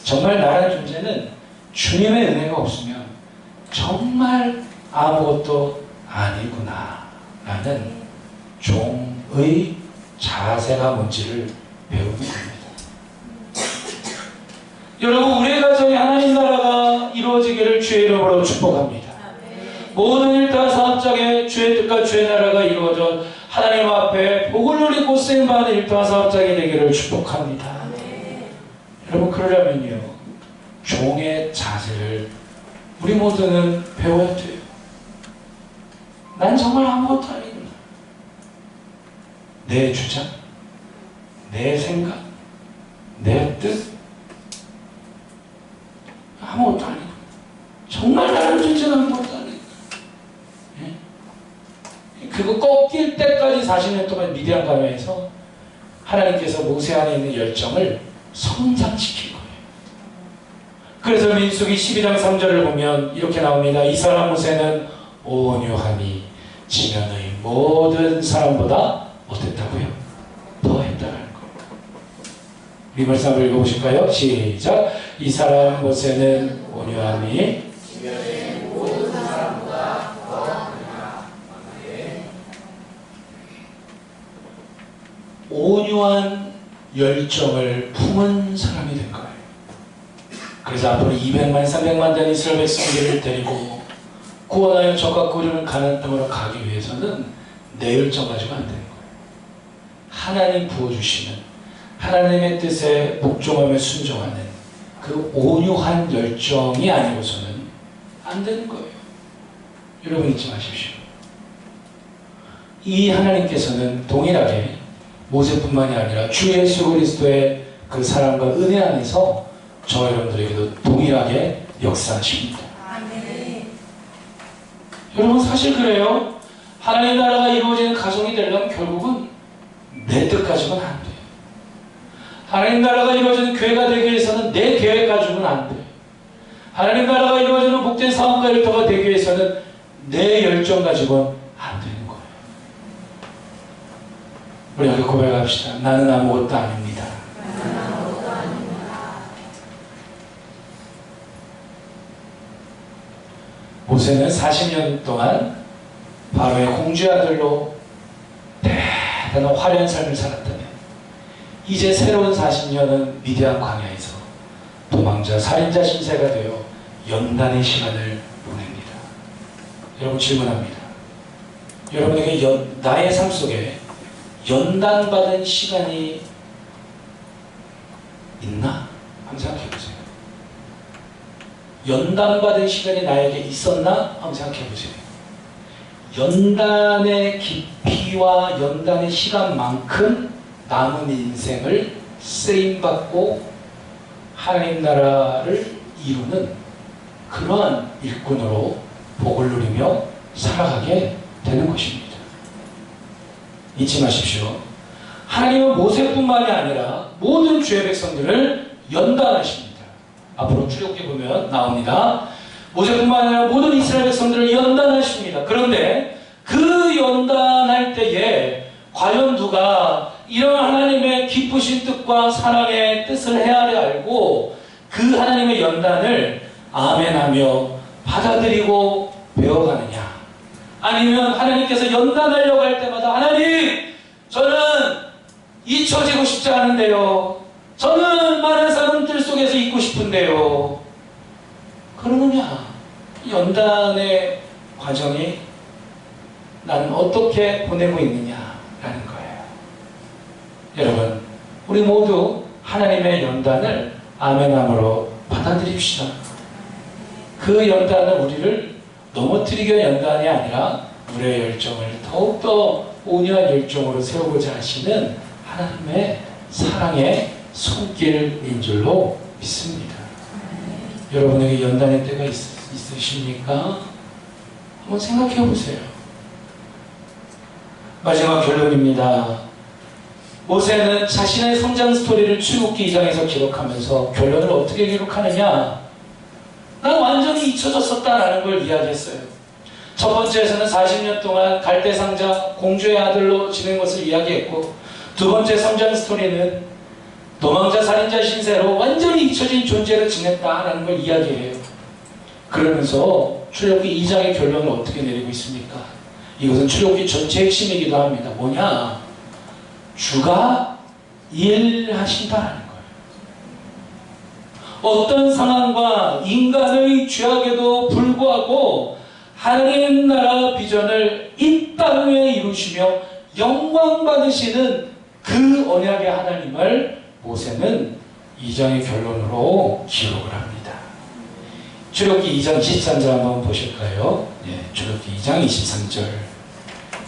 S1: 정말 나라는 존재는 주님의 은혜가 없으면 정말 아무것도 아니구나 라는 종의 자세가 뭔지를 배우는 겁니다. 여러분, 우리의 가정에 하나님 나라가 이루어지기를 주의 이름으로 축복합니다. 모든 일타사업장에 주의 뜻과 주의 나라가 이루어져 하나님 앞에 복을 누리고 쓰임받는 일타사업장이 되기를 축복합니다. 여러분, 그러려면요, 종의 자세를 우리 모두는 배워야 돼요. 난 정말 아무것도 아니구나. 내 주장, 내 생각, 내 뜻, 아무것도 아니구나. 정말 나라는 존재는 아무것도 아니구나. 그거 꺾일 때까지 40년 동안 미디안 광야에서 하나님께서 모세 안에 있는 열정을 성장시킨 거예요. 그래서 민수기 12장 3절을 보면 이렇게 나옵니다. 이 사람 모세는 온유함이 지면의 모든 사람보다 어땠다고요? 더했다는 겁니다. 우리 말씀 한번 읽어보실까요? 시작. 이 사람 모세는 온유함이
S2: 지면의 모든 사람보다 더하구나.
S1: 온유한 열정을 품은 사람이 된 거예요. 그래서 앞으로 200만, 300만 된 이스라엘 백성들을 데리고 구원하여 적과 꿀을 가나안 땅으로 가기 위해서는 내 열정 가지고 안 되는 거예요. 하나님 부어주시는 하나님의 뜻에 복종하며 순종하는 그 온유한 열정이 아니고서는 안 되는 거예요. 여러분 잊지 마십시오. 이 하나님께서는 동일하게 모세뿐만이 아니라 주 예수 그리스도의 그 사랑과 은혜 안에서 저 여러분들에게도 동일하게 역사하십니다.
S3: 아멘.
S1: 여러분 사실 그래요. 하나님 나라가 이루어지는 가정이 되려면 결국은 내 뜻 가지고는 안 돼요. 하나님 나라가 이루어지는 교회가 되기 위해서는 내 계획 가지고는 안 돼요. 하나님 나라가 이루어지는 복된 사업과 일터가 되기 위해서는 내 열정 가지고는 안 되는 거예요. 우리 여기 고백합시다. 나는 아무것도 아닙니다. 모세는 40년 동안 바로의 공주의 아들로 대단한 화려한 삶을 살았다면 이제 새로운 40년은 미디안 광야에서 도망자 살인자 신세가 되어 연단의 시간을 보냅니다. 여러분 질문합니다. 여러분에게 나의 삶 속에 연단받은 시간이 있나? 한번 생각해보세요. 연단받은 시간이 나에게 있었나? 한번 생각해보세요. 연단의 깊이와 연단의 시간만큼 남은 인생을 쓰임받고 하나님 나라를 이루는 그러한 일꾼으로 복을 누리며 살아가게 되는 것입니다. 잊지 마십시오. 하나님은 모세뿐만이 아니라 모든 주의 백성들을 연단하십니다. 앞으로 출애굽기 보면 나옵니다. 모세뿐만 아니라 모든 이스라엘 백성들을 연단하십니다. 그런데 그 연단할 때에 과연 누가 이런 하나님의 깊으신 뜻과 사랑의 뜻을 헤아려 알고 그 하나님의 연단을 아멘하며 받아들이고 배워가느냐? 아니면 하나님께서 연단하려고 할 때마다 하나님, 저는 잊혀지고 싶지 않은데요. 저는 많은 사람들 속에서 있고 싶은데요. 그러느냐? 연단의 과정이 나는 어떻게 보내고 있느냐라는 거예요. 여러분, 우리 모두 하나님의 연단을 아멘함으로 받아들입시다. 그 연단은 우리를 넘어뜨리기 위한 연단이 아니라 우리의 열정을 더욱더 온유한 열정으로 세우고자 하시는 하나님의 사랑의 손길인 줄로 믿습니다. 여러분에게 연단의 때가 있으십니까? 한번 생각해 보세요. 마지막 결론입니다. 모세는 자신의 성장 스토리를 출애굽기 2장에서 기록하면서 결론을 어떻게 기록하느냐? 난 완전히 잊혀졌었다라는 걸 이야기했어요. 첫 번째에서는 40년 동안 갈대상자 공주의 아들로 지낸 것을 이야기했고, 두 번째 성장 스토리는 도망자 살인자 신세로 완전히 잊혀진 존재로 지냈다라는 걸 이야기해요. 그러면서 출애굽기 2장의 결론을 어떻게 내리고 있습니까? 이것은 출애굽기 전체 핵심이기도 합니다. 뭐냐? 주가 일하신다라는 거예요. 어떤 상황과 인간의 죄악에도 불구하고 하나님 나라 비전을 이 땅에 이루시며 영광 받으시는 그 언약의 하나님을 모세는 2장의 결론으로 기록을 합니다. 출애굽기 2장 23절 한번 보실까요? 네, 출애굽기 2장 23절,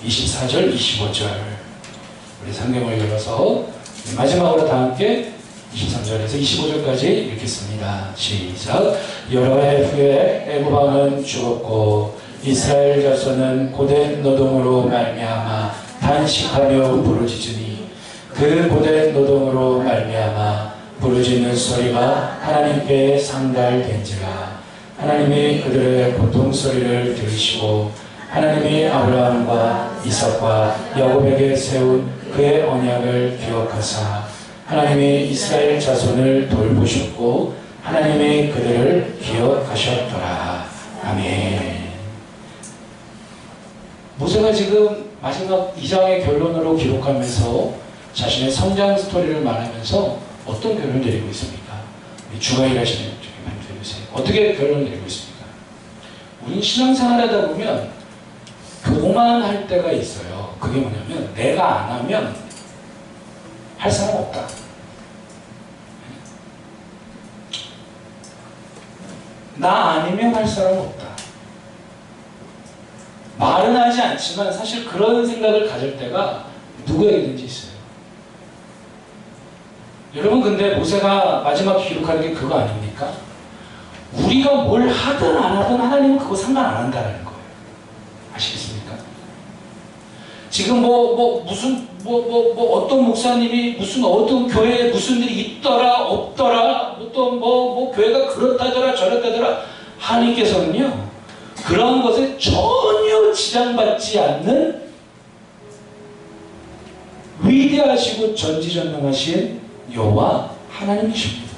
S1: 24절, 25절. 우리 성경을 열어서 마지막으로 다 함께 23절에서 25절까지 읽겠습니다. 시작. 여러 해 후에 애굽 왕은 죽었고 이스라엘 자손은 고된 노동으로 말미암아 단식하며 부르짖으니 그 고된 노동으로 말미암아 부르짖는 소리가 하나님께 상달된지라. 하나님이 그들의 고통 소리를 들으시고 하나님이 아브라함과 이삭과 야곱에게 세운 그의 언약을 기억하사 하나님이 이스라엘 자손을 돌보셨고 하나님이 그들을 기억하셨더라. 아멘. 모세가 지금 마지막 2장의 결론으로 기록하면서 자신의 성장 스토리를 말하면서 어떤 결론을 내리고 있습니까? 주가 일하시는 쪽에 많이 들으세요. 어떻게 결론을 내리고 있습니까? 우린 신앙생활하다 보면 교만할 때가 있어요. 그게 뭐냐면 내가 안 하면 할 사람 없다. 나 아니면 할 사람 없다. 말은 하지 않지만 사실 그런 생각을 가질 때가 누구에게든지 있어요. 여러분, 근데 모세가 마지막 기록하는 게 그거 아닙니까? 우리가 뭘 하든 안 하든 하나님은 그거 상관 안 한다는 거예요. 아시겠습니까? 지금 어떤 목사님이 어떤 교회에 무슨 일이 있더라 없더라 교회가 그렇다더라 저렇다더라, 하나님께서는요 그런 것에 전혀 지장받지 않는 위대하시고 전지전능하신 여호와 하나님이십니다.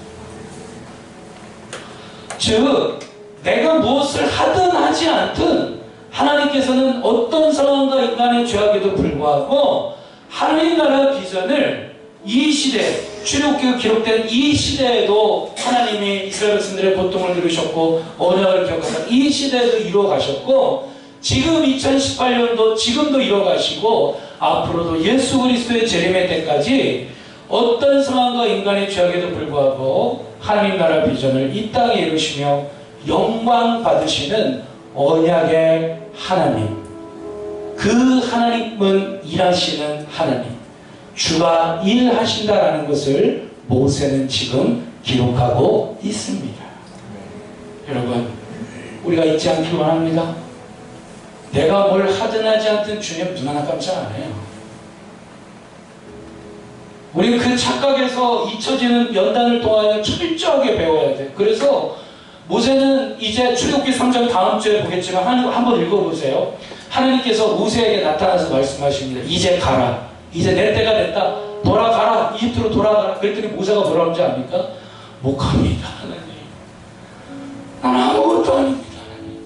S1: 즉 내가 무엇을 하든 하지 않든 하나님께서는 어떤 상황과 인간의 죄악에도 불구하고 하나님 나라 비전을 이 시대, 출애굽기가 기록된 이 시대에도 하나님이 이스라엘 백성들의 고통을 들으셨고 언약을 기억하사 이 시대에도 이루어 가셨고, 지금 2018년도 지금도 이루어 가시고 앞으로도 예수 그리스도의 재림의 때까지 어떤 상황과 인간의 죄악에도 불구하고 하나님 나라 비전을 이 땅에 이루시며 영광 받으시는 언약의 하나님, 그 하나님은 일하시는 하나님, 주가 일하신다라는 것을 모세는 지금 기록하고 있습니다. 여러분, 우리가 잊지 않기만 합니다. 내가 뭘 하든 하지 않든 주님 눈 하나 깜짝 안 해요. 우리는 그 착각에서 잊혀지는 연단을 통하여 철저하게 배워야 돼. 그래서 모세는 이제 출애굽기 3장 다음 주에 보겠지만 한번 읽어보세요. 하나님께서 모세에게 나타나서 말씀하십니다. 이제 가라. 이제 내 때가 됐다. 돌아가라. 이집트로 돌아가라. 그랬더니 모세가 뭐라 하는지 압니까? 못 갑니다, 하나님. 난 아무것도 아닙니다, 하나님.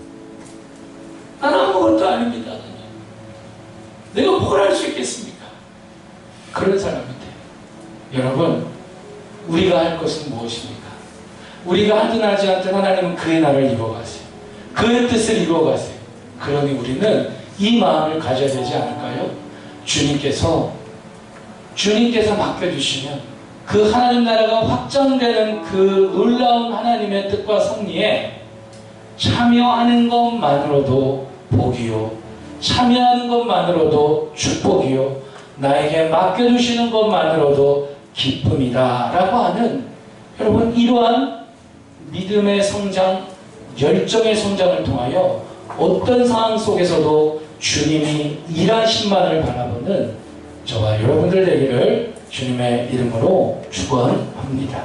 S1: 난 아무것도 아닙니다, 하나님. 내가 뭘 할 수 있겠습니까? 그런 사람인데, 여러분, 우리가 할 것은 무엇입니까? 우리가 하든 하지 않든 하나님은 그의 나라를 이루어가세요. 그의 뜻을 이루어가세요. 그러니 우리는 이 마음을 가져야 되지 않을까요? 주님께서 맡겨주시면 그 하나님 나라가 확장되는 그 놀라운 하나님의 뜻과 섭리에 참여하는 것만으로도 복이요, 참여하는 것만으로도 축복이요, 나에게 맡겨주시는 것만으로도 기쁨이다 라고 하는, 여러분, 이러한 믿음의 성장, 열정의 성장을 통하여 어떤 상황 속에서도 주님이 일하신만을 바라보는 저와 여러분들 되기를 주님의 이름으로 축원합니다.